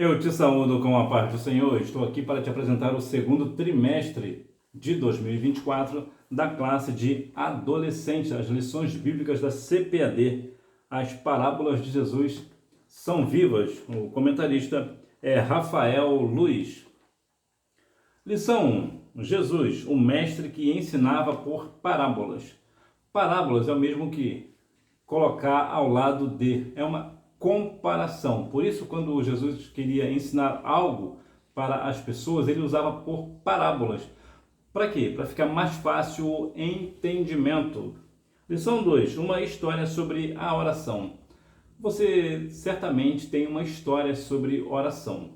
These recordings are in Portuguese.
Eu te saúdo com a paz do Senhor. Estou aqui para te apresentar o segundo trimestre de 2024 da classe de adolescentes, as lições bíblicas da CPAD. As parábolas de Jesus são vivas. O comentarista é Rafael Luiz. Lição 1. Jesus, o mestre que ensinava por parábolas. Parábolas é o mesmo que colocar ao lado de, é uma comparação. Por isso, quando Jesus queria ensinar algo para as pessoas, ele usava por parábolas. Para quê? Para ficar mais fácil o entendimento. Lição 2. Uma história sobre a oração. Você certamente tem uma história sobre oração.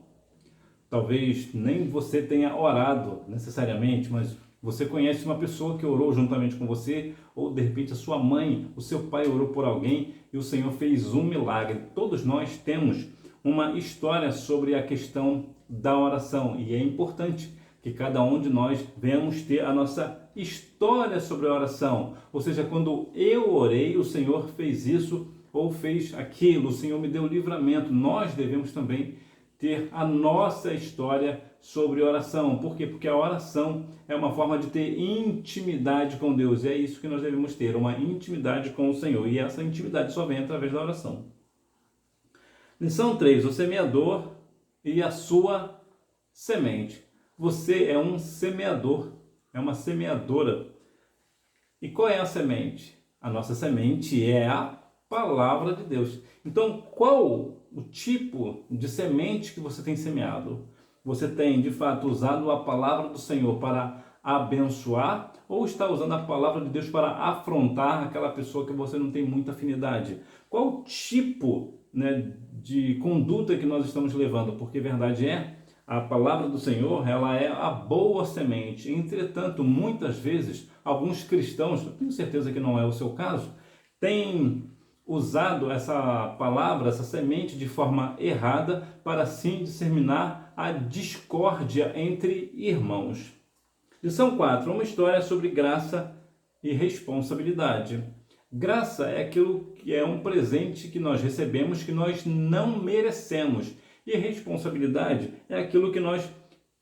Talvez nem você tenha orado necessariamente, mas você conhece uma pessoa que orou juntamente com você, ou de repente a sua mãe, o seu pai orou por alguém e o Senhor fez um milagre. Todos nós temos uma história sobre a questão da oração e é importante que cada um de nós venhamos ter a nossa história sobre a oração. Ou seja, quando eu orei, o Senhor fez isso ou fez aquilo, o Senhor me deu livramento. Nós devemos também ter a nossa história sobre oração. Por quê? Porque a oração é uma forma de ter intimidade com Deus. E é isso que nós devemos ter, uma intimidade com o Senhor. E essa intimidade só vem através da oração. Lição 3. O semeador e a sua semente. Você é um semeador, é uma semeadora. E qual é a semente? A nossa semente é a palavra de Deus. Então, qual o tipo de semente que você tem semeado? Você tem, de fato, usado a palavra do Senhor para abençoar ou está usando a palavra de Deus para afrontar aquela pessoa que você não tem muita afinidade? Qual o tipo, de conduta que nós estamos levando? Porque verdade é, a palavra do Senhor, ela é a boa semente. Entretanto, muitas vezes, alguns cristãos, eu tenho certeza que não é o seu caso, têm usado essa palavra, essa semente de forma errada para assim disseminar a discórdia entre irmãos. Lição 4. Uma história sobre graça e responsabilidade. Graça é aquilo que é um presente que nós recebemos que nós não merecemos. E responsabilidade é aquilo que nós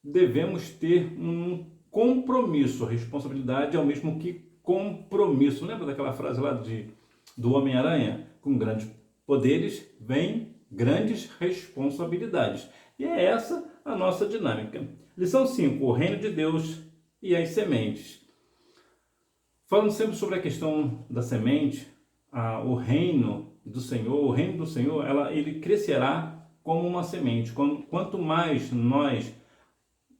devemos ter um compromisso. Responsabilidade é o mesmo que compromisso. Lembra daquela frase lá do Homem-Aranha? Com grandes poderes vem grandes responsabilidades. E é essa a nossa dinâmica. Lição 5. O reino de Deus e as sementes. Falando sempre sobre a questão da semente, o reino do Senhor, ele crescerá como uma semente. Quanto mais nós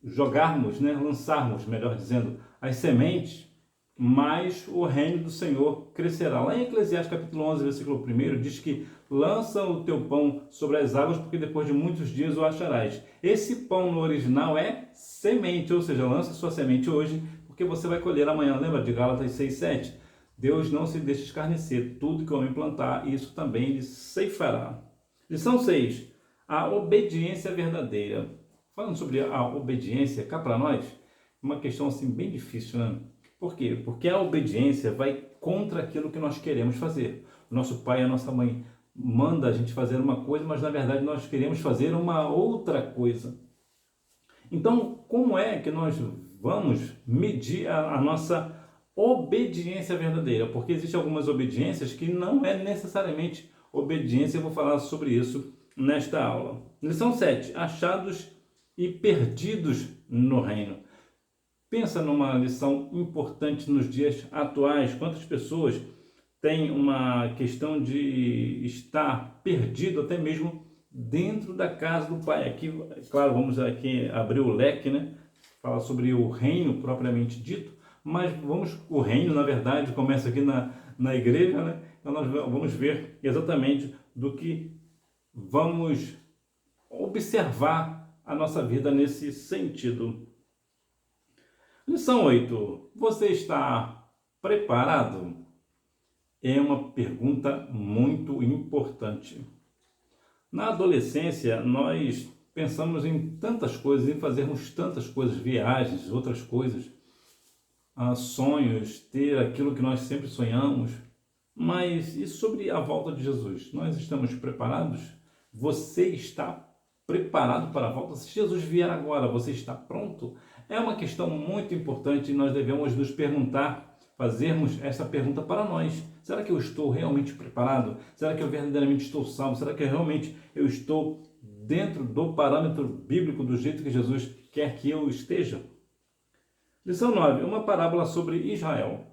jogarmos, lançarmos, melhor dizendo, as sementes, mais o reino do Senhor crescerá. Lá em Eclesiastes capítulo 11, versículo 1, diz que lança o teu pão sobre as águas, porque depois de muitos dias o acharás. Esse pão no original é semente, ou seja, lança sua semente hoje, porque você vai colher amanhã. Lembra de Gálatas 6:7? Deus não se deixa escarnecer, tudo que o homem plantar, isso também ele ceifará. Lição 6. A obediência verdadeira. Falando sobre a obediência, cá para nós, uma questão assim bem difícil, né? Por quê? Porque a obediência vai contra aquilo que nós queremos fazer. O nosso pai e a nossa mãe manda a gente fazer uma coisa, mas na verdade nós queremos fazer uma outra coisa. Então, como é que nós vamos medir a nossa obediência verdadeira? Porque existem algumas obediências que não é necessariamente obediência, eu vou falar sobre isso nesta aula. Lição 7. Achados e perdidos no reino. Pensa numa lição importante nos dias atuais. Quantas pessoas têm uma questão de estar perdido até mesmo dentro da casa do Pai? Aqui, claro, vamos aqui abrir o leque, falar sobre o reino propriamente dito, mas o reino, na verdade, começa aqui na igreja, Então nós vamos ver exatamente do que vamos observar a nossa vida nesse sentido. Lição 8. Você está preparado? É uma pergunta muito importante. Na adolescência, nós pensamos em tantas coisas, em fazermos tantas coisas, viagens, outras coisas, sonhos, ter aquilo que nós sempre sonhamos. Mas e sobre a volta de Jesus? Nós estamos preparados? Você está preparado para a volta? Se Jesus vier agora, você está pronto? É uma questão muito importante e nós devemos nos perguntar, fazermos essa pergunta para nós. Será que eu estou realmente preparado? Será que eu verdadeiramente estou salvo? Será que realmente eu estou dentro do parâmetro bíblico, do jeito que Jesus quer que eu esteja? Lição 9, uma parábola sobre Israel.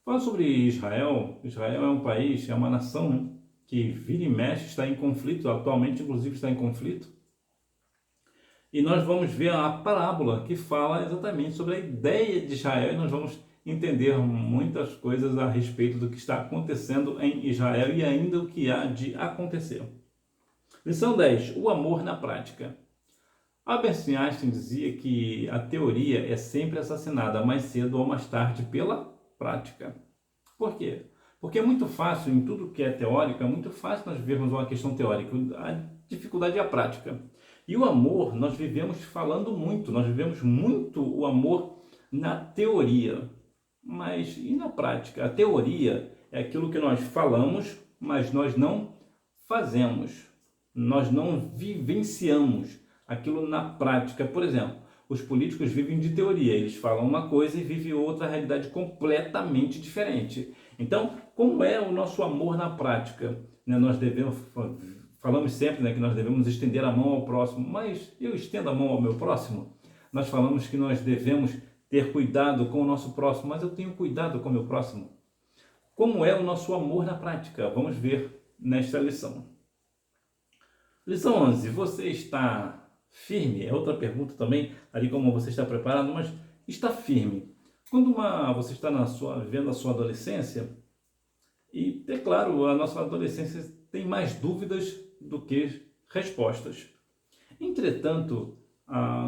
Fala sobre Israel. Israel é um país, é uma nação, né, que vira e mexe, está em conflito, atualmente inclusive está em conflito. E nós vamos ver a parábola que fala exatamente sobre a ideia de Israel e nós vamos entender muitas coisas a respeito do que está acontecendo em Israel e ainda o que há de acontecer. Lição 10, o amor na prática. Albert Einstein dizia que a teoria é sempre assassinada mais cedo ou mais tarde pela prática. Por quê? Porque é muito fácil, em tudo que é teórico, é muito fácil nós vivermos uma questão teórica. A dificuldade é a prática. E o amor, nós vivemos falando muito, nós vivemos muito o amor na teoria. Mas e na prática? A teoria é aquilo que nós falamos, mas nós não fazemos. Nós não vivenciamos aquilo na prática. Por exemplo, os políticos vivem de teoria, eles falam uma coisa e vivem outra realidade completamente diferente. Então, como é o nosso amor na prática? Nós falamos sempre, que nós devemos estender a mão ao próximo, mas eu estendo a mão ao meu próximo? Nós falamos que nós devemos ter cuidado com o nosso próximo, mas eu tenho cuidado com o meu próximo? Como é o nosso amor na prática? Vamos ver nesta lição. Lição 11, você está firme? É outra pergunta também, ali como você está preparado, mas está firme. Quando você está vivendo a sua adolescência, e é claro, a nossa adolescência tem mais dúvidas do que respostas. Entretanto,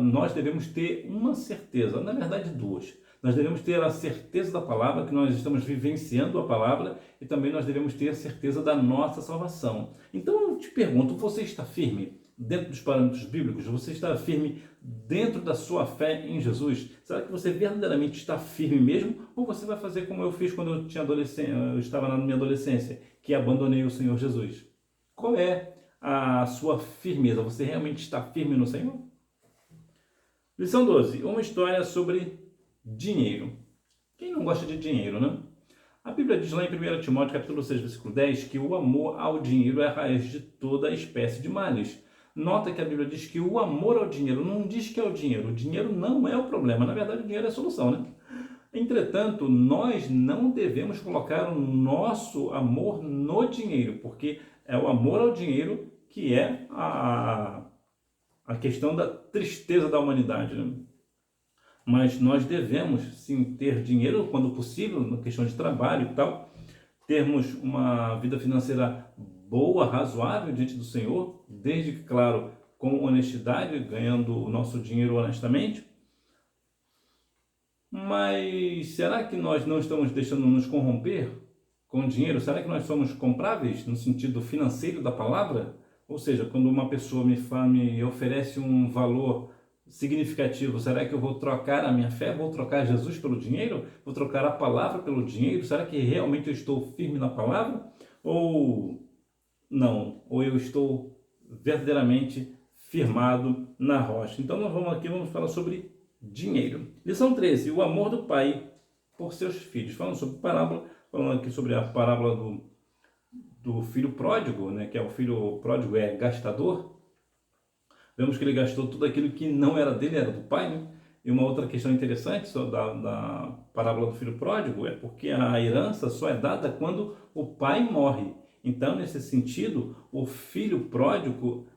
nós devemos ter uma certeza, na verdade duas. Nós devemos ter a certeza da palavra, que nós estamos vivenciando a palavra, e também nós devemos ter a certeza da nossa salvação. Então eu te pergunto, você está firme dentro dos parâmetros bíblicos? Você está firme dentro da sua fé em Jesus? Será que você verdadeiramente está firme mesmo? Ou você vai fazer como eu fiz quando eu estava na minha adolescência, que abandonei o Senhor Jesus? Qual é a sua firmeza? Você realmente está firme no Senhor? Lição 12. Uma história sobre dinheiro. Quem não gosta de dinheiro, né? A Bíblia diz lá em 1 Timóteo capítulo 6, versículo 10, que o amor ao dinheiro é a raiz de toda espécie de males. Nota que a Bíblia diz que o amor ao dinheiro não diz que é o dinheiro. O dinheiro não é o problema. Na verdade, o dinheiro é a solução, né? Entretanto, nós não devemos colocar o nosso amor no dinheiro, porque é o amor ao dinheiro que é a questão da tristeza da humanidade, né? Mas nós devemos, sim, ter dinheiro quando possível, na questão de trabalho e tal, termos uma vida financeira boa, razoável diante do Senhor, desde que, claro, com honestidade, ganhando o nosso dinheiro honestamente. Mas será que nós não estamos deixando nos corromper com dinheiro? Será que nós somos compráveis no sentido financeiro da palavra? Ou seja, quando uma pessoa me oferece um valor significativo, será que eu vou trocar a minha fé? Vou trocar Jesus pelo dinheiro? Vou trocar a palavra pelo dinheiro? Será que realmente eu estou firme na palavra? Ou não? Ou eu estou verdadeiramente firmado na rocha? Então nós vamos falar sobre dinheiro. Lição 13, o amor do pai por seus filhos. Falando aqui sobre a parábola do filho pródigo, né, que é o filho pródigo é gastador. Vemos que ele gastou tudo aquilo que não era dele, era do pai, né? E uma outra questão interessante da parábola do filho pródigo é porque a herança só é dada quando o pai morre. Então, nesse sentido, o filho pródigo,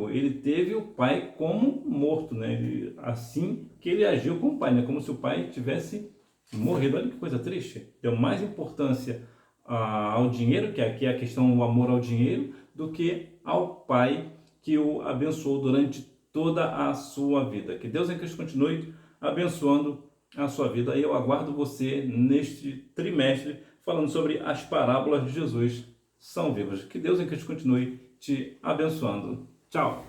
ele teve o pai como morto, né? Assim que ele agiu com o pai, né? Como se o pai tivesse morrido. Olha que coisa triste. Deu mais importância ao dinheiro, que aqui é a questão do amor ao dinheiro, do que ao pai que o abençoou durante toda a sua vida. Que Deus em Cristo continue abençoando a sua vida. E eu aguardo você neste trimestre falando sobre as parábolas de Jesus são vivas. Que Deus em Cristo continue te abençoando. Tchau!